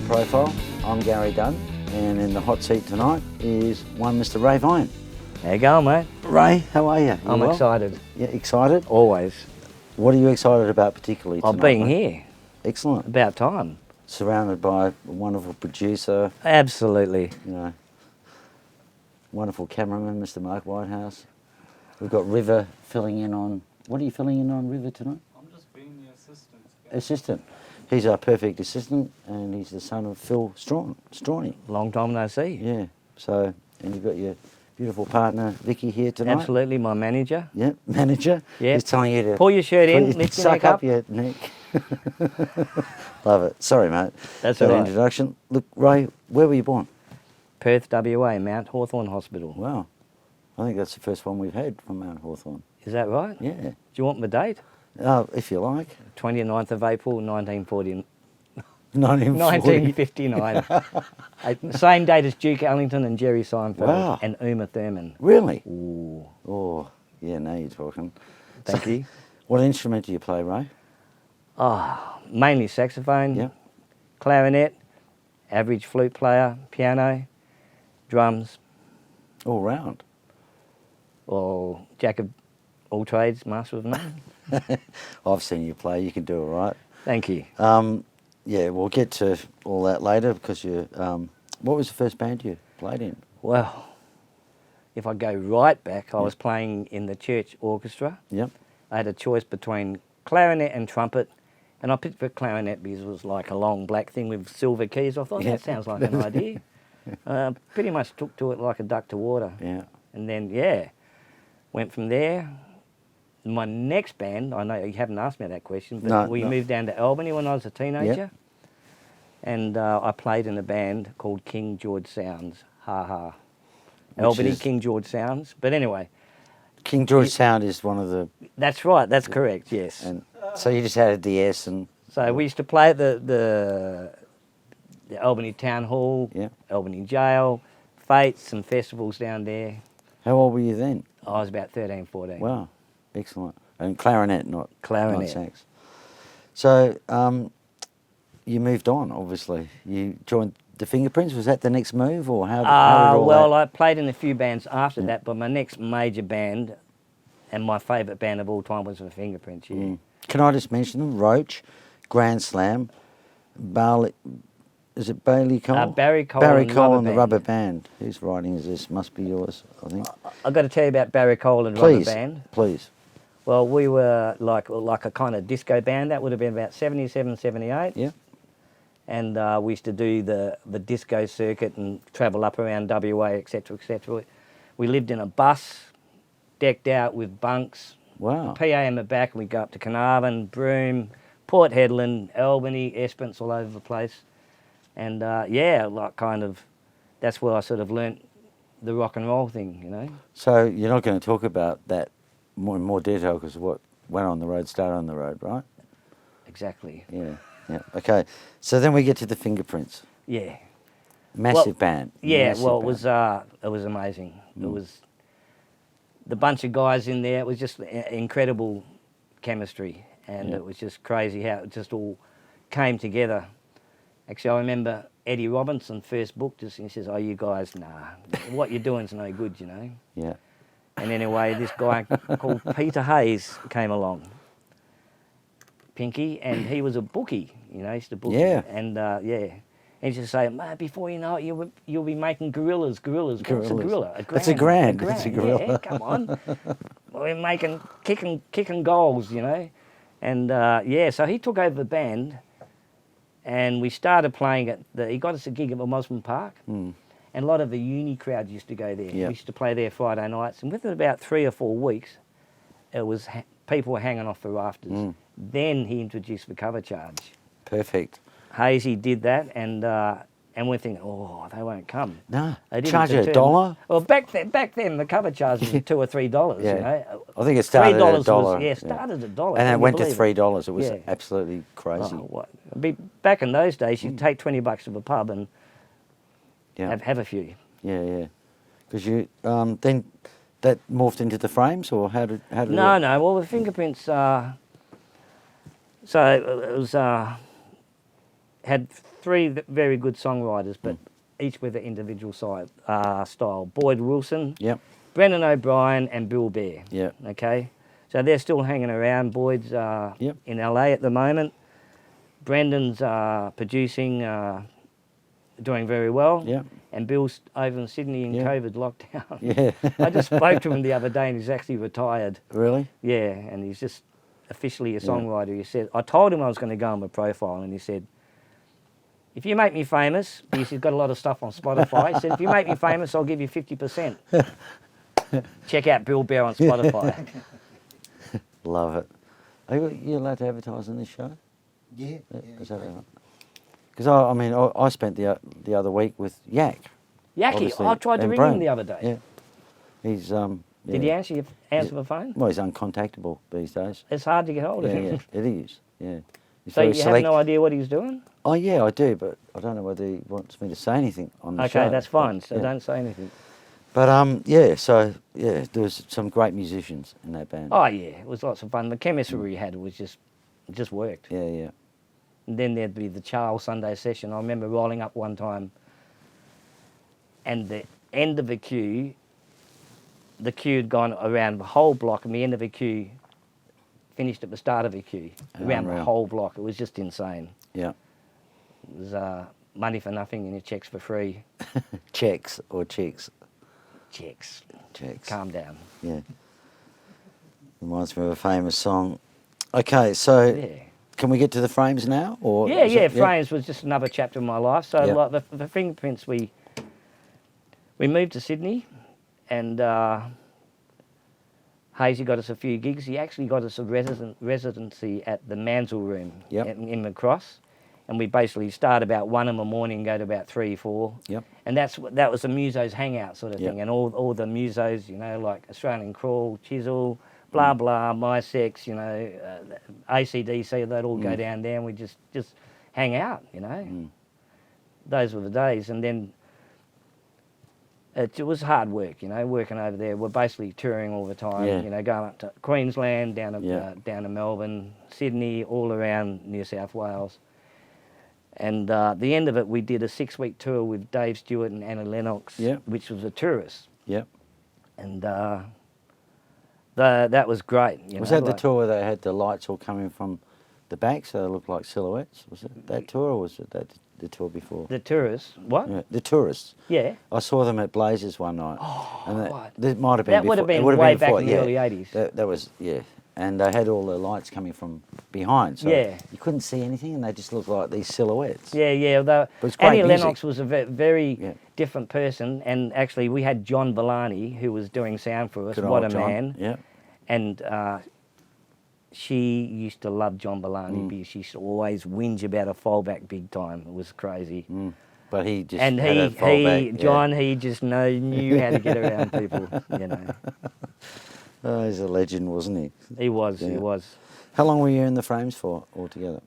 Profile. I'm Gary Dunn, and in the hot seat tonight is one Mr. Ray Vine. How you going, mate? Ray, how are you? I'm excited. Yeah, excited? Always. What are you excited about particularly tonight? I've been mate? here. Excellent. About time. Surrounded by a wonderful producer. Absolutely. You know, wonderful cameraman, Mr. Mark Whitehouse. We've got River filling in on... What are you filling in on, River, tonight? I'm just being the assistant. Assistant. He's our perfect assistant, and he's the son of Phil Strawny. Long time no see. Yeah. So, and you've got your beautiful partner, Vicky, here tonight. Absolutely, my manager. Yep, manager. Yep. He's telling you to... Pull your shirt in, lift your neck up. Your neck. Love it. Sorry, mate. That's for all the right. introduction. Look, Ray, where were you born? Perth, WA, Mount Hawthorn Hospital. Wow. I think that's the first one we've had from Mount Hawthorn. Is that right? Yeah. Do you want the date? If you like. 29th of April, 1940. 1940. 1959. Same date as Duke Ellington and Jerry Seinfeld. Wow. And Uma Thurman. Really? Ooh. Oh, yeah, now you're talking. Thank you. What instrument do you play, Ray? Oh, mainly saxophone, Yep. clarinet, average flute player, piano, drums, All round. or jack of all trades, master of none. I've seen you play. You can do it right. Thank you. Yeah, we'll get to all that later because you... what was the first band you played in? Well, if I go right back, I was playing in the church orchestra. Yep. I had a choice between clarinet and trumpet, and I picked for clarinet because it was like a long black thing with silver keys. I thought, Yeah. that sounds like an idea. Pretty much took to it like a duck to water. Yeah. And then, yeah, went from there. My next band, I know you haven't asked me that question, but No, we no. moved down to Albany when I was a teenager. And I played in a band called King George Sounds. Ha ha. Albany, is- King George Sounds. But anyway, King George Sound is one of the... that's right, that's correct, yes. And so you just added the S and... So we used to play at the Albany Town Hall, Yeah. Albany Jail, fetes and festivals down there. How old were you then? I was about 13, 14. Wow, excellent. And clarinet, not Clarinet. sax. So you moved on, obviously. You joined the Fingerprints. Was that the next move, or how did all Well, that... I played in a few bands after that, but my next major band and my favourite band of all time was the Fingerprints, yeah. Can I just mention them? Roach, Grand Slam, Barley... Is it Bailey Cole? Barry Cole Barry and Cole Rubber and the Band. Rubber Band. Whose writing is this? Must be yours, I think. I've got to tell you about Barry Cole and Please, Rubber Band. please. Well, we were like a kind of disco band. That would have been about 77, 78. Yeah. And we used to do the disco circuit and travel up around WA, etc., etc. We lived in a bus, decked out with bunks, Wow. PA in the back, and we'd go up to Carnarvon, Broome, Port Hedland, Albany, Esperance, all over the place. And yeah, like kind of, that's where I sort of learnt the rock and roll thing, you know. So you're not going to talk about that in more detail because what went on the road started on the road, right? Exactly. Yeah. Yeah. Okay. So then we get to the Fingerprints. Yeah. Massive band. Yeah. Massive Well, band. it was amazing. It was the bunch of guys in there. It was just incredible chemistry, and it was just crazy how it just all came together. Actually, I remember Eddie Robinson first booked us, and he says, "Oh, you guys, nah, what you're doing's no good, you know." Yeah. And anyway, this guy called Peter Hayes came along, Pinky, and he was a bookie, you know, he used to book. Yeah. And yeah, and he used to say, "Mate, before you know it, you'll be making gorillas. What's a gorilla? That's a grand. It's a grand. gorilla. Yeah, come on. We're making kicking goals, you know." And yeah, so he took over the band, and we started playing at he got us a gig at Mosman Park. And a lot of the uni crowds used to go there. Yep. We used to play there Friday nights, and within about 3 or 4 weeks, it was people were hanging off the rafters. Then he introduced the cover charge. Perfect. Hazy did that, and we're thinking, oh, they won't come. No. They didn't Charge you return. $1? Well, back then the cover charge was $2 or $3. Yeah. You know, I think it started at $3 $1. was started at $1. And it Can went you to believe it? $3. It was Yeah. absolutely crazy. Oh, what? Back in those days, you'd take $20 to the pub and Yeah. have a few. Yeah, yeah. Because you then that morphed into the frames, or how did it? No. Well, the Fingerprints. So it was had three very good songwriters, but each with an individual style. Boyd Wilson, Yep. Brendan O'Brien, and Bill Bear. Yep. Okay, so they're still hanging around. Boyd's Yep. in LA at the moment. Brendan's producing, doing very well. Yep. And Bill's over in Sydney in Yeah. COVID lockdown. Yeah. I just spoke to him the other day and he's actually retired. Really? Yeah, and he's just officially a songwriter. He said, I told him I was going to go on my profile and he said, if you make me famous, because he's got a lot of stuff on Spotify, he said, if you make me famous, I'll give you 50%. Check out Bill Bear on Spotify. Love it. Are you allowed to advertise on this show? Yeah. Is that right? Because I spent the other week with Yak. Yaki, obviously, I tried to and ring Brian. him the other day. Yeah. He's Did he answer the phone? Well, he's uncontactable these days. It's hard to get hold of Yeah, him. yeah, it is. Yeah. He's So very you have no idea what he's doing? Oh yeah, I do, but I don't know whether he wants me to say anything on the show. Okay, that's fine. So yeah. don't say anything. But yeah, so yeah, there was some great musicians in that band. Oh yeah, it was lots of fun. The chemistry we had was just worked. Yeah, yeah. And then there'd be the Charles Sunday session. I remember rolling up one time and the end of the queue had gone around the whole block and the end of the queue finished at the start of the queue, around the Unreal. whole block. It was just insane. Yeah. It was money for nothing and your checks for free. Checks or chicks? Checks. Checks. Calm down. Yeah. Reminds me of a famous song. Okay, so Yeah. can we get to the frames now? Or Yeah, is yeah. it- Frames was just another chapter in my life. So Yeah. like the Fingerprints, we moved to Sydney, and Hazy got us a few gigs. He actually got us a residency at the Mansell Room Yep. in Macross, and we basically start about 1 in the morning, go to about 3, 4. Yep. And that was the musos hangout sort of Yep. thing, and all the musos, you know, like Australian Crawl, Chisel, blah blah, My Sex, you know, ACDC, they'd all go down there, and we just hang out, you know. Those were the days, and then it was hard work, you know, working over there. We're basically touring all the time, Yeah. you know, going up to Queensland, down to Yeah. down to Melbourne, Sydney, all around New South Wales. And the end of it, we did a 6-week tour with Dave Stewart and Annie Lennox, Yeah. which was a tourist. Yep. And that was great. You Was know, that the like- tour where they had the lights all coming from the back so they looked like silhouettes? Was it that tour or was it the tour before? The tourists, what? Yeah, the tourists. Yeah. I saw them at Blazers one night. Oh, and right. that might have been That before. would have been it would have way been back before, in the yeah. early 80s. That was, yeah. And they had all the lights coming from behind. So Yeah. you couldn't see anything and they just looked like these silhouettes. Yeah, yeah. But it's great Annie music. Lennox was a very Yeah. different person, and actually we had John Villani, who was doing sound for us. Good What a old John. man! Yeah. And she used to love John Villani Mm. because she used to always whinge about a fallback big time. It was crazy. But he just And had a fallback, yeah. John, he just knew how to get around people. You know, Oh, he's a legend, wasn't he? he was. Yeah. He was. How long were you in the frames for altogether?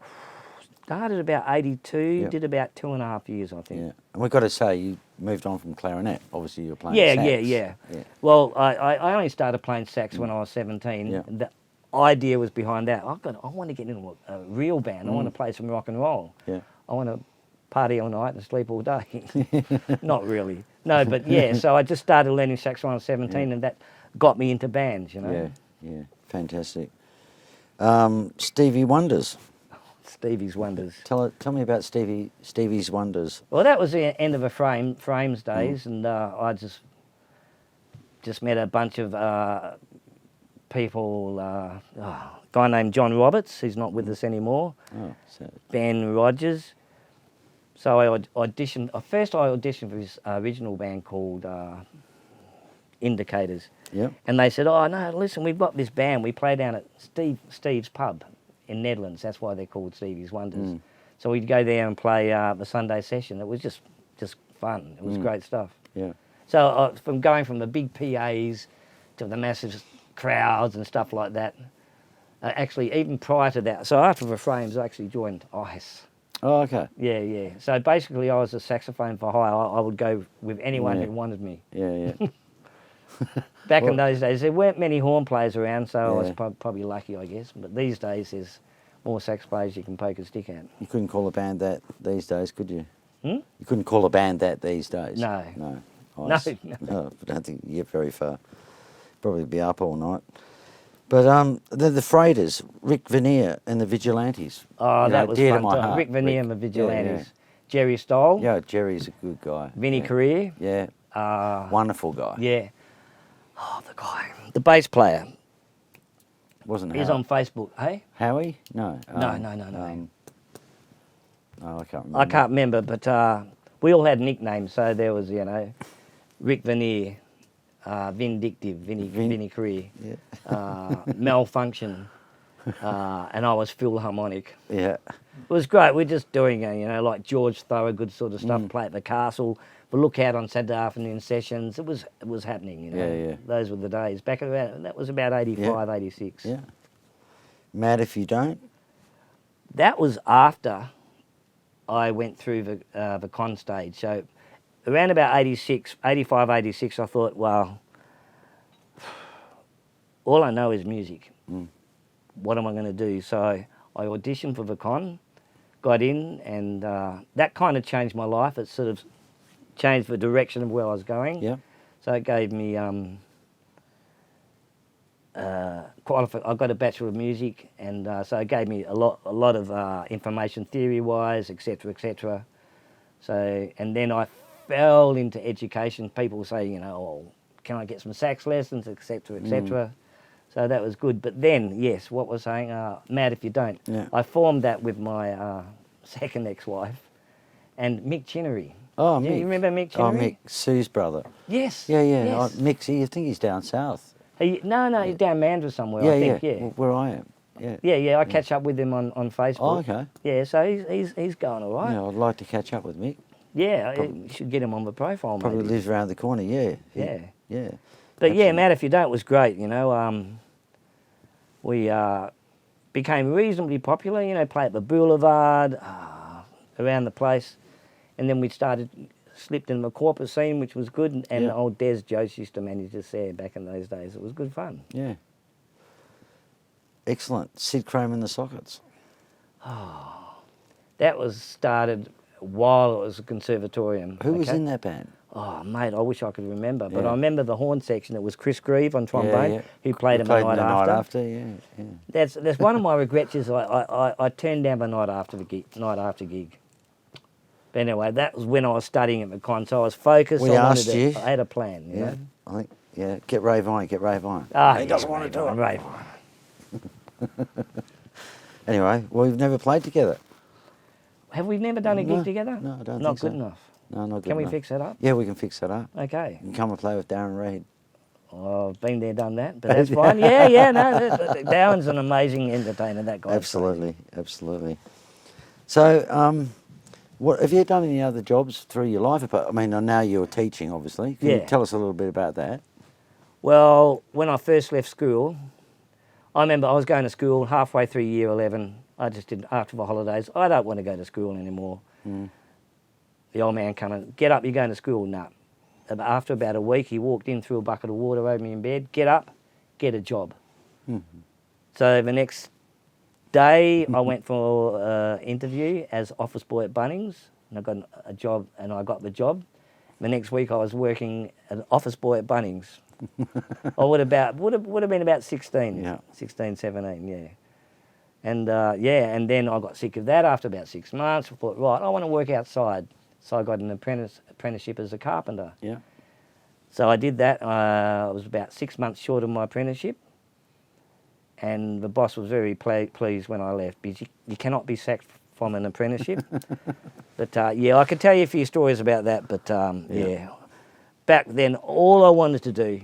Started about 82. Yeah. Did about 2.5 years, I think. Yeah. And we've got to say, you moved on from clarinet. Obviously, you were playing Yeah, sax. yeah. Yeah. Well, I only started playing sax when I was 17. Yeah. The idea was behind that. I want to get into a real band. I want to play some rock and roll. Yeah. I want to party all night and sleep all day. Not really. No, but yeah. So I just started learning sax when I was 17, and that got me into bands. You know. Yeah, yeah. Fantastic. Stevie Wonders. Stevie's Wonders. Tell me about Stevie's Wonders. Well, that was the end of the frames days, and I just met a bunch of people. A guy named John Roberts, who's not with us anymore. Oh, so, Ben Rogers. So I auditioned. First, I auditioned for this original band called Indicators, yep. and they said, "Oh no, listen, we've got this band. We play down at Steve's pub in Netherlands. That's why they're called Stevie's Wonders." So we'd go there and play the Sunday session. It was just fun. It was great stuff. Yeah. So from going from the big PAs to the massive crowds and stuff like that. Actually, even prior to that, so after the frames, I actually joined ICE. Oh, okay. Yeah, yeah. So basically, I was a saxophone for hire. I would go with anyone Yeah. who wanted me. Yeah, yeah. Back in those days, there weren't many horn players around, so I was Yeah. probably lucky, I guess. But these days, there's more sax players you can poke a stick at. You couldn't call a band that these days, could you? Hmm? You couldn't call a band that these days? No. No. No, No, I don't think you get very far. Probably be up all night. But the Freighters, Rick Veneer and the Vigilantes. Oh, you that know, was dear to fun. my Time. heart, Rick Veneer and the Rick. Vigilantes. Jerry Stoll. Yeah, Jerry's a good guy. Vinnie yeah. Career. Yeah. Wonderful guy. Yeah. Oh, the guy. The bass player. Wasn't He's Howie? on Facebook, hey? Howie? No. No. Oh, I can't remember. I can't remember, but we all had nicknames. So there was, Rick Veneer, Vindictive, Vinnie Career, Malfunction, and I was Philharmonic. Yeah. It was great. We're just doing, like George Thorogood sort of stuff, play at the Castle, the Lookout on Saturday afternoon sessions. It was happening, Yeah. Those were the days. Back around, that was about 85, 86. Yeah. Mad If You Don't? That was after I went through the con stage. So around about 86, 85, 86, I thought, well, all I know is music. What am I going to do? So I auditioned for the con, got in, and that kind of changed my life. It sort of changed the direction of where I was going. Yeah. So it gave me I got a Bachelor of Music, and so it gave me a lot of information theory-wise, etc., etc. So, and then I fell into education. People say, oh, can I get some sax lessons, etc., etc. So that was good. But then, yes, what was saying, Mad If You Don't. Yeah. I formed that with my second ex-wife and Mick Chinnery. Oh, Do Mick. you remember Mick Chinnery? Oh, Mick, Sue's brother. Yes. Yeah. Yes. Mick, I think he's down south. No, he's down Mandurah somewhere, Yeah, I think, yeah. Where I am. Yeah. Yeah, I catch up with him on Facebook. Oh, okay. Yeah, so he's going all right. Yeah, I'd like to catch up with Mick. Yeah, you should get him on the profile, Probably maybe. lives around the corner, yeah. Yeah. Yeah. But yeah, Absolutely. Mad If You Don't was great, We became reasonably popular, play at the Boulevard, around the place. And then we slipped in the corporate scene, which was good. And Yeah. old Des Jost used to manage us there back in those days. It was good fun. Yeah. Excellent. Sid Chrome and the Sockets. That was started while it was a conservatorium. Who was okay? in that band? Oh, mate, I wish I could remember. But Yeah. I remember the horn section. It was Chris Grieve on trombone, yeah. who played him the night after. Yeah. That's one of my regrets is I turned down the night after gig. But anyway, that was when I was studying at the con, so I was focused. We I asked you. I had a plan. You know? I think, get Ray Vine. He doesn't want to do it. Right. Anyway, well, we've never played together. Have we never done a gig No, together? no, I don't Not think so. good enough. No, not good Can we enough. fix that up? Yeah, we can fix that up. Okay. You can come and play with Darren Reed. Oh, I've been there, done that, but that's fine. Yeah, no, Darren's an amazing entertainer, that guy. Absolutely. So, what have you done any other jobs through your life? I mean, now you're teaching, obviously. Can you Yeah. tell us a little bit about that? Well, when I first left school, I remember I was going to school halfway through year 11. I just didn't, after the holidays, I don't want to go to school anymore. The old man coming, get up, you're going to school. No. After about a week, he walked in, threw a bucket of water over me in bed, get up, get a job. So the next day, I went for an interview as office boy at Bunnings, and I got a job, and I got the job. The next week, I was working as an office boy at Bunnings. I would have been about 16, Yeah. 16, 17, yeah. And and then I got sick of that after about 6 months. I thought, right, I want to work outside. So I got an apprenticeship as a carpenter. Yeah. So I did that. I was about 6 months short of my apprenticeship. And the boss was very pleased when I left, because you cannot be sacked from an apprenticeship. But I could tell you a few stories about that, but yeah. Back then, all I wanted to do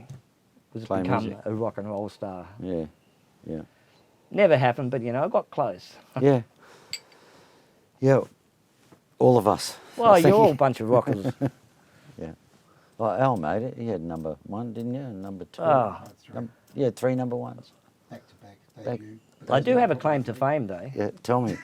was Play become music. a rock and roll star. Yeah. Never happened, but I got close. Yeah. Yeah. All of us. Well, I think you're all a bunch of rockers. Yeah. Well, Al made it. He had number 1, didn't you? And number 2. Oh. Yeah, 3 number 1s. Back to back. Back- Debut. I do have a claim to fame, though. Yeah, tell me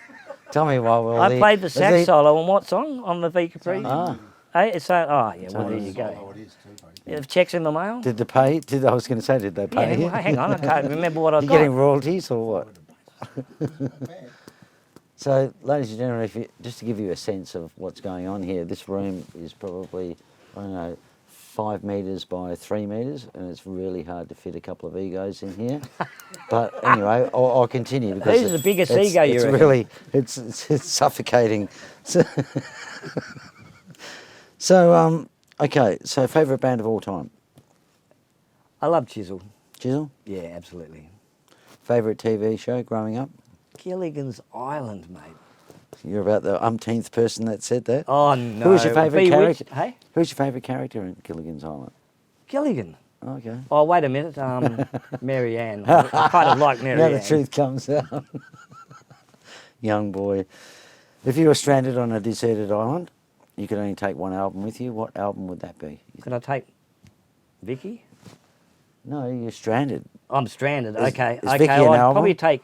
while we're all I there. played the Was sax he- solo on what song? On the V Capri? Ah. Hey, it's so, well, only there you go. Oh, it is too, buddy. You have checks in the mail? Did they pay? I was going to say, did they pay Yeah, you? well, hang on, I can't remember what I You got. getting royalties or what? Not bad. So, ladies and gentlemen, just to give you a sense of what's going on here, this room is probably, I don't know, 5 metres by 3 metres, and it's really hard to fit a couple of egos in here. But anyway, I'll continue because Who's the biggest it's, ego you it's reckon? really it's suffocating. So, okay. So, favourite band of all time? I love Chisel. Chisel. Yeah, absolutely. Favourite TV show growing up? Gilligan's Island, mate. You're about the umpteenth person that said that. Oh no. Who was your favourite Bewitched, character? Hey, Who's your favourite character in Gilligan's Island? Gilligan. Okay. Oh, wait a minute. Mary Ann. I kind of like Mary Now Ann. the truth comes out. Young boy. If you were stranded on a deserted island, you could only take one album with you. What album would that be? Could I take Vicky? No, you're stranded. I'm stranded. Is- Okay. is Okay. Vicky an I'd album? probably take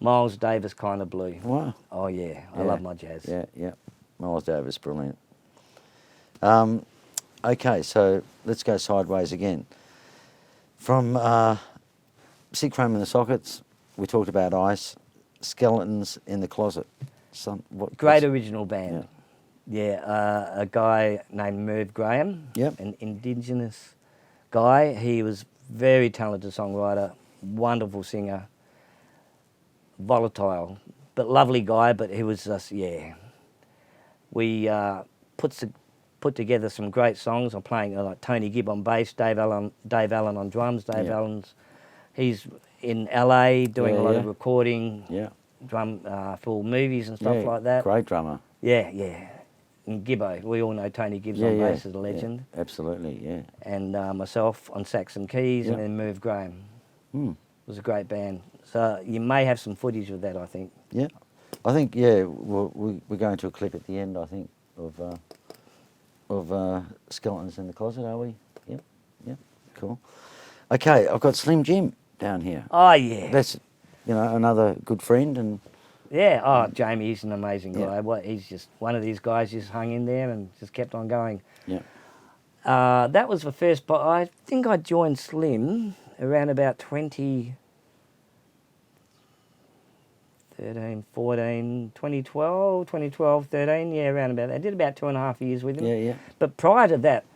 Miles Davis, Kind of Blue. Wow. Oh yeah, I Yeah. love my jazz. Yeah, yeah. Miles Davis, brilliant. Okay, so let's go sideways again. From Sick Chrome in the Sockets, we talked about Ice, Skeletons in the Closet. Great original band. Yeah, a guy named Merv Graham, Yep. an Indigenous guy. He was very talented songwriter, wonderful singer, volatile, but lovely guy. But he was just, yeah. We put together some great songs. I'm playing like Tony Gibb on bass, Dave Allen on drums. Dave Allen's, he's in LA doing a lot of recording, drum for movies and stuff like that. Great drummer. Yeah, yeah. And Gibbo, we all know Tony Gibbs on bass is a legend. Yeah, absolutely, yeah. And myself on sax and keys, Yeah. and then Merv Graham. Hmm. It was a great band. So you may have some footage of that, I think. Yeah, I think we're going to a clip at the end. I think of Skeletons in the Closet. Are we? Yep, yep, cool. Okay, I've got Slim Jim down here. Oh yeah. That's another good friend and. Yeah, oh, Jamie, he's an amazing guy. Yeah. Well, he's just one of these guys just hung in there and just kept on going. Yeah. That was the first, but I think I joined Slim around about 2013, 14, 2012, 13, yeah, around about that. I did about 2.5 years with him. Yeah, yeah. But prior to that,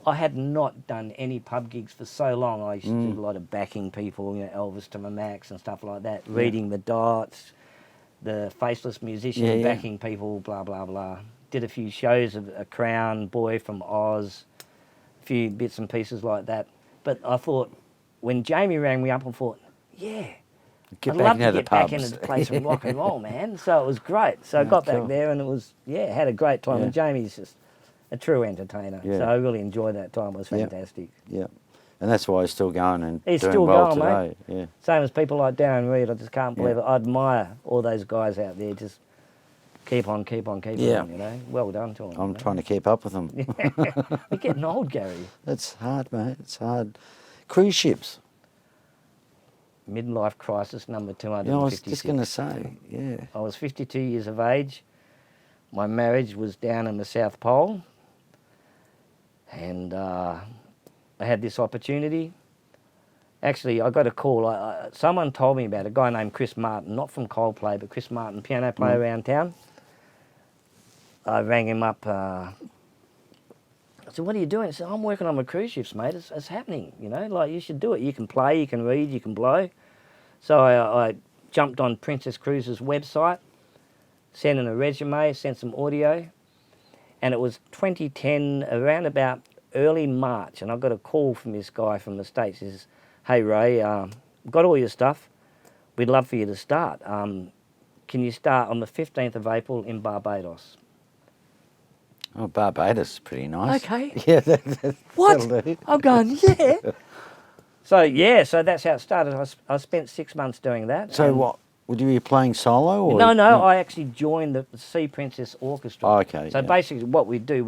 I had not done any pub gigs for so long. I used to do a lot of backing people, Elvis to my Max and stuff like that, reading the dots, the faceless musician backing people, blah, blah, blah. Did a few shows of a Crown Boy from Oz, a few bits and pieces like that. But I thought, when Jamie rang me up, I thought, yeah, I'd love to get back into the place and rock and roll, man. So it was great. So I got back there and it was, had a great time. Yeah. And Jamie's just a true entertainer. Yeah. So I really enjoyed that time. It was fantastic. Yeah. And that's why he's still going and He's doing still well going, today. mate. Yeah. Same as people like Darren Reed. I just can't believe it. I admire all those guys out there. Just keep on, on, Well done to them. I'm trying to keep up with them. You're getting old, Gary. It's hard, mate. It's hard. Cruise ships. Midlife crisis number 256. I was just going to say, yeah. I was 52 years of age. My marriage was down in the South Pole. And I had this opportunity. Actually, I got a call. Someone told me about a guy named Chris Martin, not from Coldplay, but Chris Martin, piano player around town. I rang him up. I said, what are you doing? He said, I'm working on my cruise ships, mate. It's happening, like you should do it. You can play, you can read, you can blow. So I jumped on Princess Cruises' website, sent in a resume, sent some audio, and it was 2010, around about early March, and I got a call from this guy from the States. He says, hey Ray, got all your stuff. We'd love for you to start. Can you start on the 15th of April in Barbados? Oh, Barbados is pretty nice. Okay. Yeah. What? That'll do. I'm going, yeah. So that's how it started. I spent 6 months doing that. So what? Would you be playing solo? Or No, I actually joined the Sea Princess Orchestra. Oh, okay. So basically what we do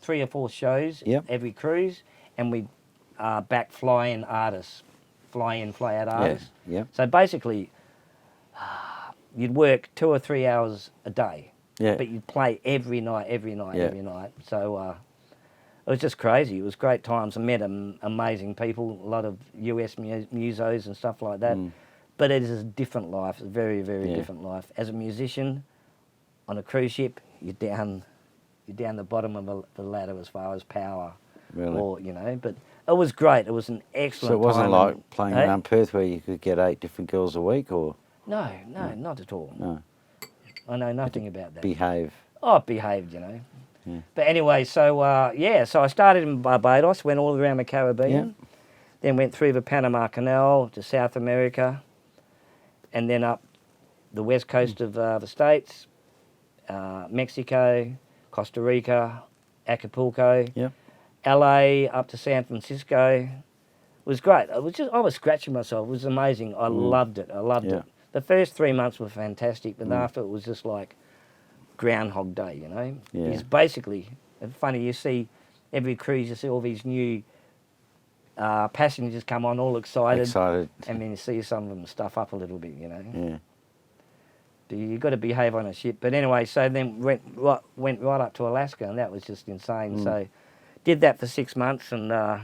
3 or 4 shows every cruise, and we back fly-in artists, fly-in, fly-out artists. Yeah. So basically, you'd work 2 or 3 hours a day. Yeah. But you'd play every night. So it was just crazy. It was great times. I met amazing people, a lot of US musos and stuff like that. But it is a different life. It's a very, very Yeah. different life. As a musician, on a cruise ship, you're down the bottom of the ladder as far as power. Really? Or, you know, but it was great. It was an excellent So it wasn't time like and- playing eh? around Perth where you could get 8 different girls a week, or No, not at all. no? I know nothing about that. Behave. Oh, it behaved, you know. Yeah. But anyway, so so I started in Barbados, went all around the Caribbean, then went through the Panama Canal to South America, and then up the west coast of the States, Mexico, Costa Rica, Acapulco, Yeah. LA, up to San Francisco. It was great. I was scratching myself. It was amazing. I loved it. I loved Yeah. it. The first 3 months were fantastic, but after it was just like Groundhog Day, you know. Yeah. Because basically, it's funny, you see every cruise, you see all these new passengers come on all excited, Excited. and then you see some of them stuff up a little bit, you know. Yeah. You've got to behave on a ship. But anyway, so then went right up to Alaska, and that was just insane. So did that for 6 months, and I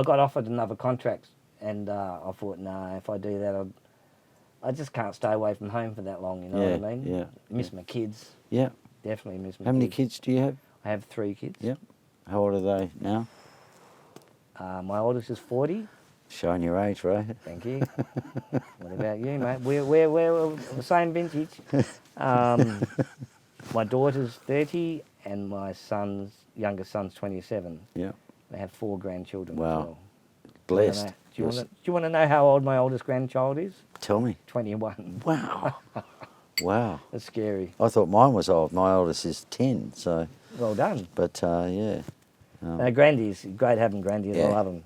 got offered another contract, and I thought, no, if I do that, I just can't stay away from home for that long, you know what I mean? Yeah. Miss my kids, Yeah. definitely miss my How many kids. kids do you have? I have 3 kids. Yeah. How old are they now? My oldest is 40. Showing your age, right? Thank you. What about you, mate? We're the same vintage. My daughter's 30 and my youngest son's 27. Yeah. They have 4 grandchildren. Wow. As well. Blessed. Do you want to know how old my oldest grandchild is? Tell me. 21. Wow. Wow. That's scary. I thought mine was old. My oldest is 10, so, Well done. but yeah. Grandies, great having grandies. Yeah. I love them.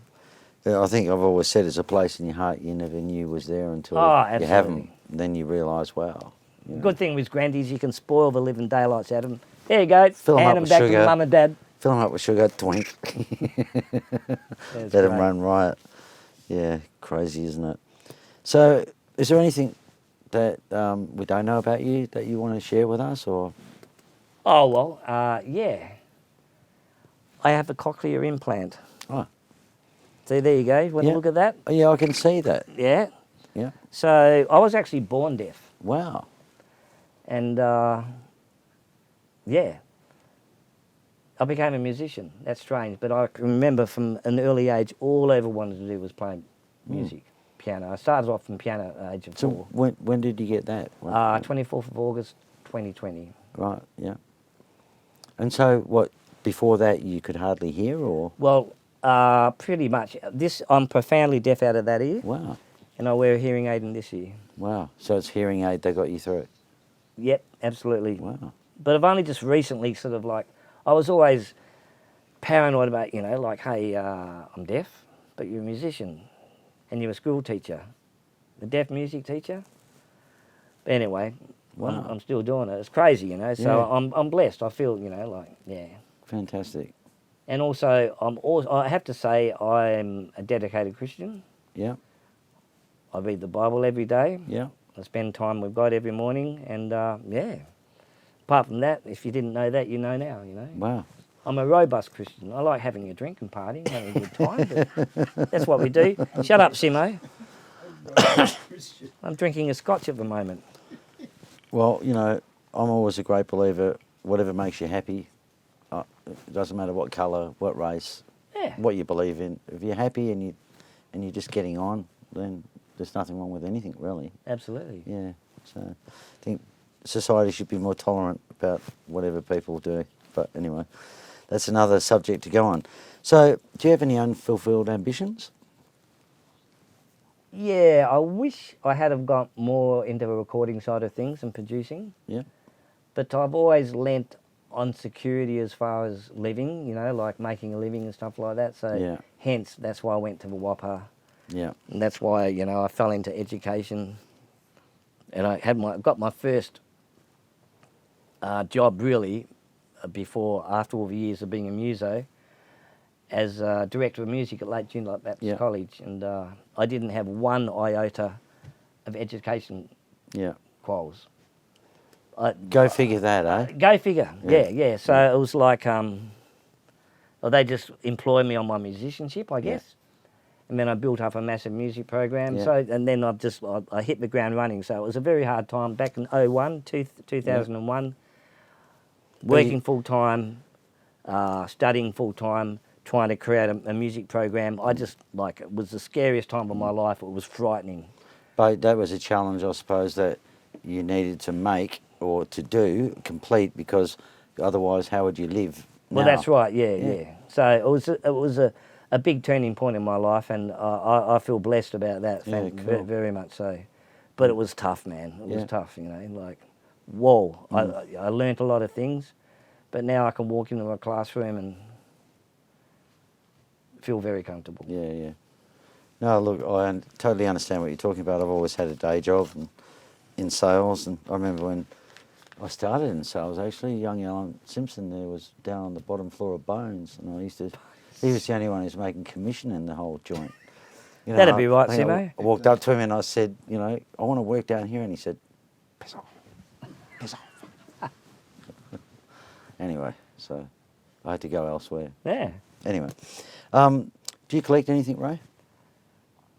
Yeah, I think I've always said it's a place in your heart you never knew was there until Oh, you have them. absolutely. Then you realise, wow. you know. Good thing with grandies, you can spoil the living daylights out of them. There you go. Fill 'em up Hand them with back sugar. to mum and dad. Fill them up with sugar, twink. That's Let them great. run riot. Yeah, crazy, isn't it? So, is there anything that we don't know about you that you want to share with us, or? Oh, well, yeah. I have a cochlear implant. Oh, See, there you go. You want Yeah. to look at that? oh, yeah, I can see that. Yeah. Yeah. So I was actually born deaf. Wow. And, I became a musician. That's strange. But I can remember from an early age, all I ever wanted to do was play music, piano. I started off from piano at the age of So 4. when did you get that? 24th of August, 2020. Right. Yeah. And so, what? Before that, you could hardly hear, or? Well, pretty much. I'm profoundly deaf out of that ear, Wow. and I wear a hearing aid in this ear. Wow. So it's hearing aid that got you through it. Yep, absolutely. Wow. But I've only just recently sort of like, I was always paranoid about, you know, like, hey, I'm deaf, but you're a musician and you're a school teacher, a deaf music teacher. But anyway, Wow. I'm still doing it. It's crazy, you know, so Yeah. I'm blessed. I feel, you know, like, yeah. Fantastic. And also, I have to say I'm a dedicated Christian. Yeah. I read the Bible every day. Yeah. I spend time with God every morning, and yeah. Apart from that, if you didn't know that, you know now, you know. Wow. I'm a robust Christian. I like having a drink and partying, having a good time, but that's what we do. Shut up, Simo. I'm drinking a scotch at the moment. Well, you know, I'm always a great believer. Whatever makes you happy, it doesn't matter what colour, what race, Yeah, what you believe in. If you're happy and you're just getting on, then there's nothing wrong with anything, really. absolutely. Yeah. So I think society should be more tolerant about whatever people do. But anyway, that's another subject to go on. So, do you have any unfulfilled ambitions? Yeah, I wish I had have got more into the recording side of things and producing. Yeah. But I've always lent on security as far as living, you know, like making a living and stuff like that. So Yeah. hence, that's why I went to the WAPA. Yeah. And that's why, you know, I fell into education. And I got my first job really after all the years of being a muso, as director of music at Lake Joondalup Baptist Yeah. College. And I didn't have one iota of education Yeah. quals. Go figure that, eh? Go figure. Yeah. Yeah. So it was like, well, they just employ me on my musicianship, I guess. and then I built up a massive music program. Yeah. So, and then I hit the ground running. So it was a very hard time back in 2001, working full time, studying full time, trying to create a music program. I just it was the scariest time of my life. It was frightening. But that was a challenge, I suppose, that you needed to make or to complete, because otherwise, how would you live? Well, now? that's right. Yeah. So it was a big turning point in my life, and I feel blessed about that. Cool. Very much so. But it was tough, man. It was tough. Whoa. I learnt a lot of things, but now I can walk into a classroom and feel very comfortable. Yeah. No, look, I totally understand what you're talking about. I've always had a day job in sales, and I remember when I started in sales, actually, young Alan Simpson there was down on the bottom floor of Bones, and he was the only one who was making commission in the whole joint. That'd be right, Simo. I walked up to him and I said, I want to work down here, and he said, piss off. Anyway, so I had to go elsewhere. Yeah. Anyway, do you collect anything, Ray?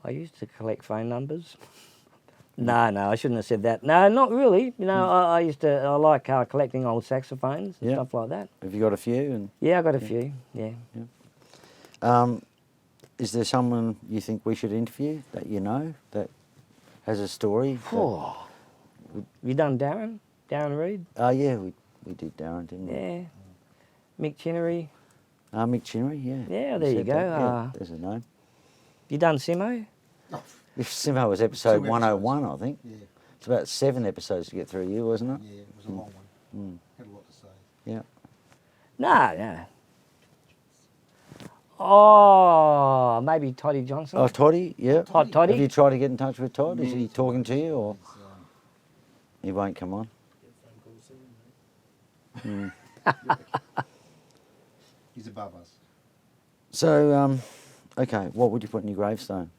I used to collect phone numbers. No, I shouldn't have said that. No, not really. I like collecting old saxophones and stuff like that. Have you got a few? Yeah, I got a few. Yeah. Is there someone you think we should interview that has a story? You done Darren? Darren Reed? Yeah, we did Darren, didn't we? Yeah. Mick Chinnery? Mick Chinnery, yeah. Yeah, there you go. Yeah, there's a name. You done Simo? No. Simo was episode 2 101, I think. Yeah. It's about 7 episodes to get through you, wasn't it? Yeah, it was a long one. Had a lot to say. Yeah. No. Oh, maybe Toddy Johnson. Oh, Toddy, yeah. Hot Toddy. Have you tried to get in touch with Todd? Is he Many talking to times. you, or He's, he won't come on? he's above us. So, okay, what would you put in your gravestone?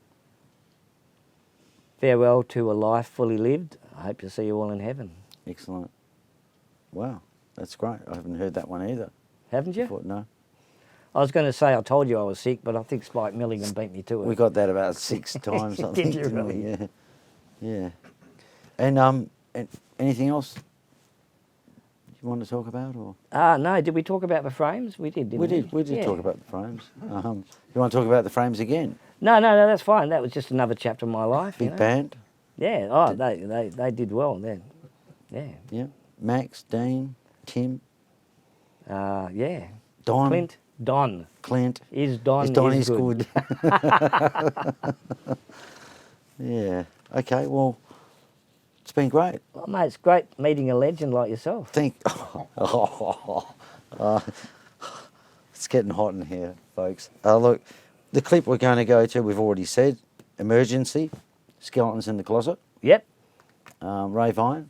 Farewell to a life fully lived. I hope to see you all in heaven. Excellent. Wow, that's great. I haven't heard that one either. Haven't you? Before, no. I was going to say I told you I was sick, but I think Spike Milligan beat me to it. We got that about 6 times, I Did think, you didn't really? we? Yeah. And anything else you want to talk about, or? No, did we talk about the frames? We did, didn't we? We did Yeah. talk about the frames. You want to talk about the frames again? No, that's fine. That was just another chapter of my life. Big band? Yeah, they did well then. Yeah. Yeah. Max, Dean, Tim, Yeah. Don. Don. Clint. Don is good. Yeah. Okay, well, it's been great. Well, mate, it's great meeting a legend like yourself. It's getting hot in here, folks. Look, the clip we're going to go to, we've already said, Emergency, Skeletons in the Closet. Yep. Ray Vine,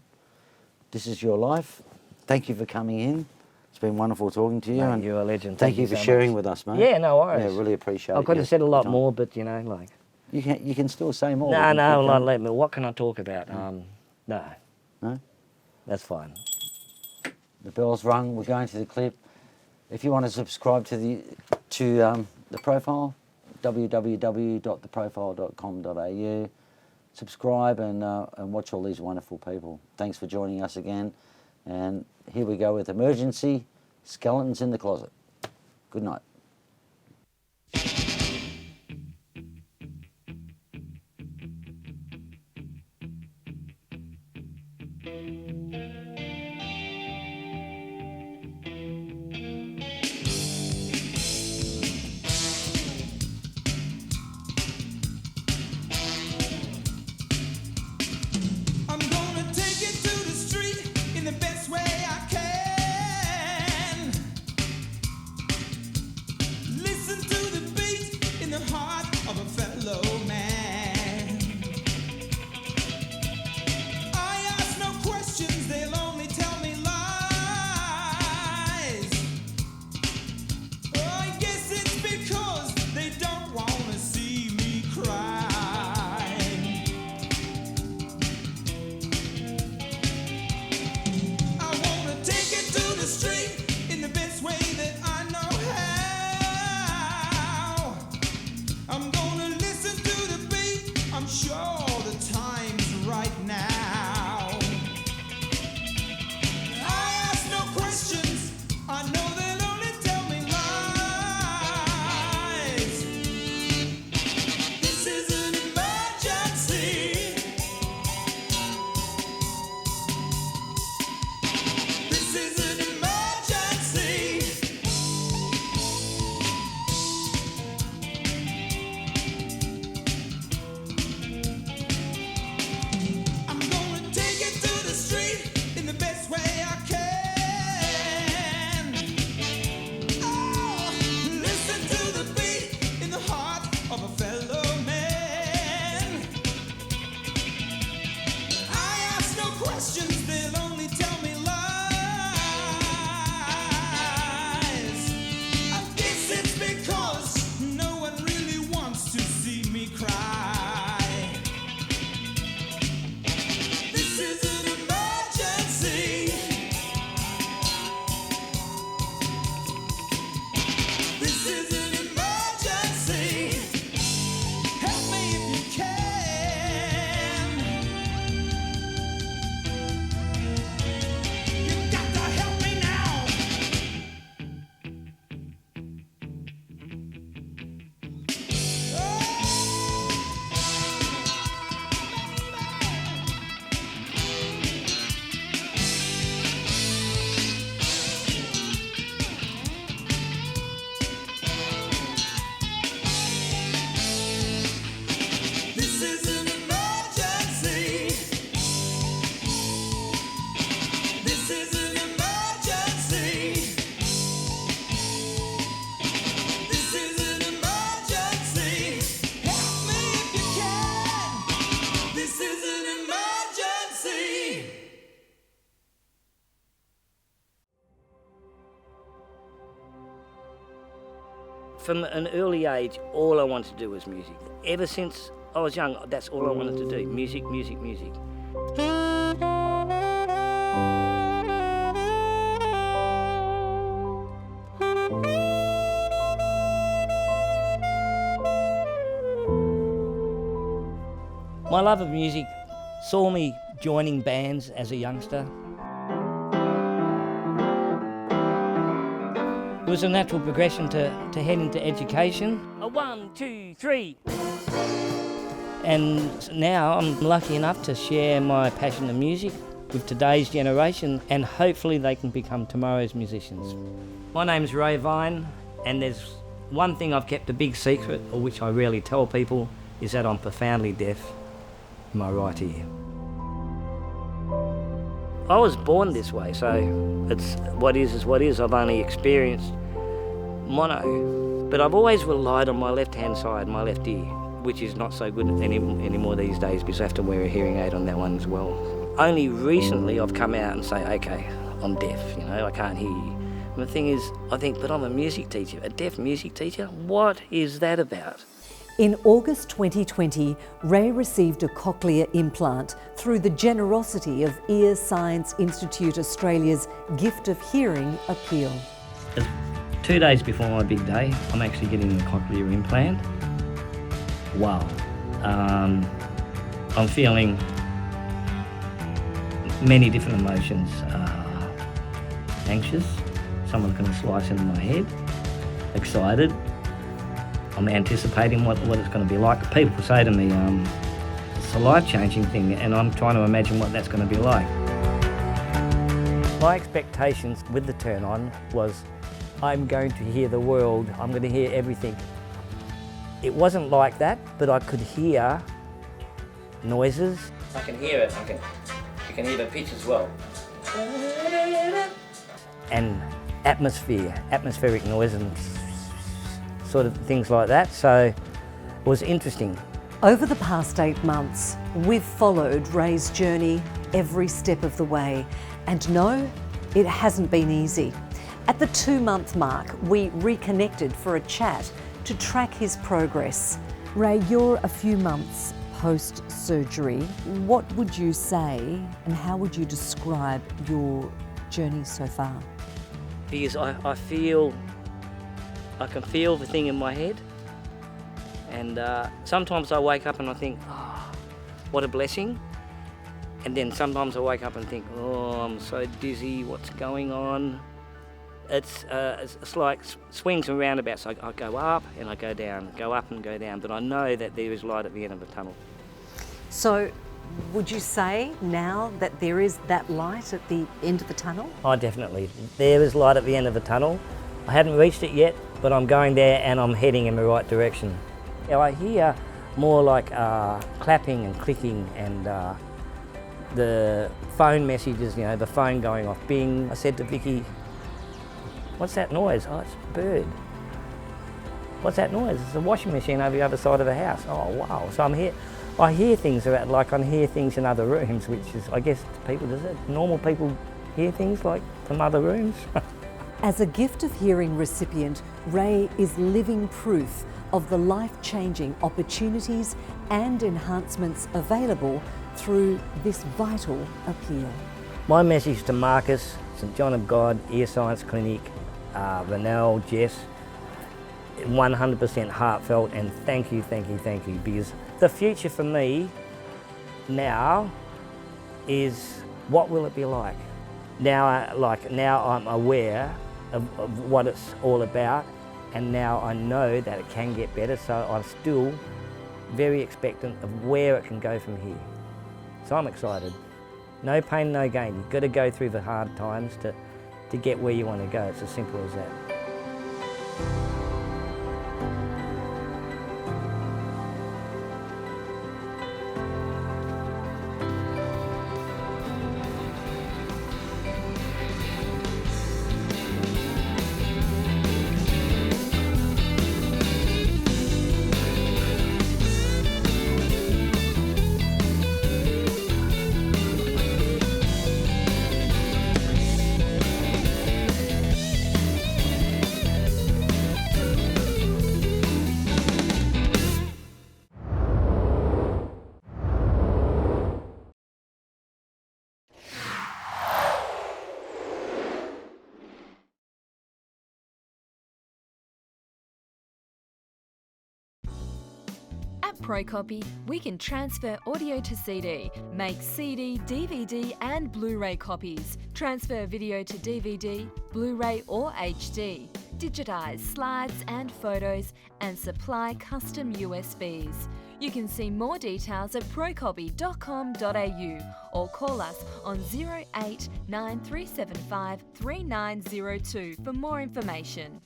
this is your life. Thank you for coming in. It's been wonderful talking to you. Mate, and you're a legend. thank you for so sharing much. with us, mate. Yeah, no worries. Yeah, really appreciate it. I could have said a lot more, but you You can still say more. No, what can I talk about? No. No? That's fine. The bell's rung. We're going to the clip. If you want to subscribe to the profile, www.theprofile.com.au. Subscribe and watch all these wonderful people. Thanks for joining us again. And here we go with Emergency, Skeletons in the Closet. Good night. I'm gonna take it to the street in the best way I can. Listen to the beat in the heart of a fellow man. I ask no questions, they'll from an early age, all I wanted to do was music. Ever since I was young, that's all I wanted to do, music, music, music. My love of music saw me joining bands as a youngster. It was a natural progression to head into education. A 1, 2, 3. And now I'm lucky enough to share my passion of music with today's generation, and hopefully they can become tomorrow's musicians. My name's Ray Vine, and there's one thing I've kept a big secret, or which I rarely tell people, is that I'm profoundly deaf in my right ear. I was born this way, so it's what is what is. I've only experienced mono, but I've always relied on my left-hand side, my left ear, which is not so good anymore these days because I have to wear a hearing aid on that one as well. Only recently I've come out and say, okay, I'm deaf, you know, I can't hear you. And the thing is, I think, but I'm a music teacher, a deaf music teacher? What is that about? In August 2020, Ray received a cochlear implant through the generosity of Ear Science Institute Australia's Gift of Hearing appeal. 2 days before my big day, I'm actually getting the cochlear implant. Wow. I'm feeling many different emotions. Anxious, someone's going to slice into my head. Excited. I'm anticipating what it's going to be like. People say to me, it's a life-changing thing, and I'm trying to imagine what that's going to be like. My expectations with the turn-on was I'm going to hear the world, I'm going to hear everything. It wasn't like that, but I could hear noises. I can hear it, you can hear the pitch as well. And atmospheric noise and sort of things like that, so it was interesting. Over the past 8 months, we've followed Ray's journey every step of the way, and no, it hasn't been easy. At the 2-month mark, we reconnected for a chat to track his progress. Ray, you're a few months post-surgery. What would you say and how would you describe your journey so far? Because I can feel the thing in my head, and sometimes I wake up and I think, oh, what a blessing. And then sometimes I wake up and think, oh, I'm so dizzy, what's going on? It's like swings and roundabouts. I go up and I go down, go up and go down, but I know that there is light at the end of the tunnel. So, would you say now that there is that light at the end of the tunnel? Oh, definitely. There is light at the end of the tunnel. I haven't reached it yet, but I'm going there and I'm heading in the right direction. Now, I hear more like clapping and clicking and the phone messages, you know, the phone going off, bing. I said to Vicky, what's that noise? Oh, it's a bird. What's that noise? It's a washing machine over the other side of the house. Oh, wow. So I'm here. I hear things like I hear things in other rooms, which is, I guess, normal people hear things like from other rooms. As a gift of hearing recipient, Ray is living proof of the life-changing opportunities and enhancements available through this vital appeal. My message to Marcus, St John of God, Ear Science Clinic, Vanel, Jess, 100% heartfelt, and thank you, because the future for me now is, what will it be like? Now I'm aware of what it's all about, and now I know that it can get better, so I'm still very expectant of where it can go from here. So I'm excited. No pain, no gain. You've got to go through the hard times to get where you want to go. It's as simple as that. At ProCopy, we can transfer audio to CD, make CD, DVD and Blu-ray copies, transfer video to DVD, Blu-ray or HD, digitise slides and photos and supply custom USBs. You can see more details at procopy.com.au or call us on 08 9375 3902 for more information.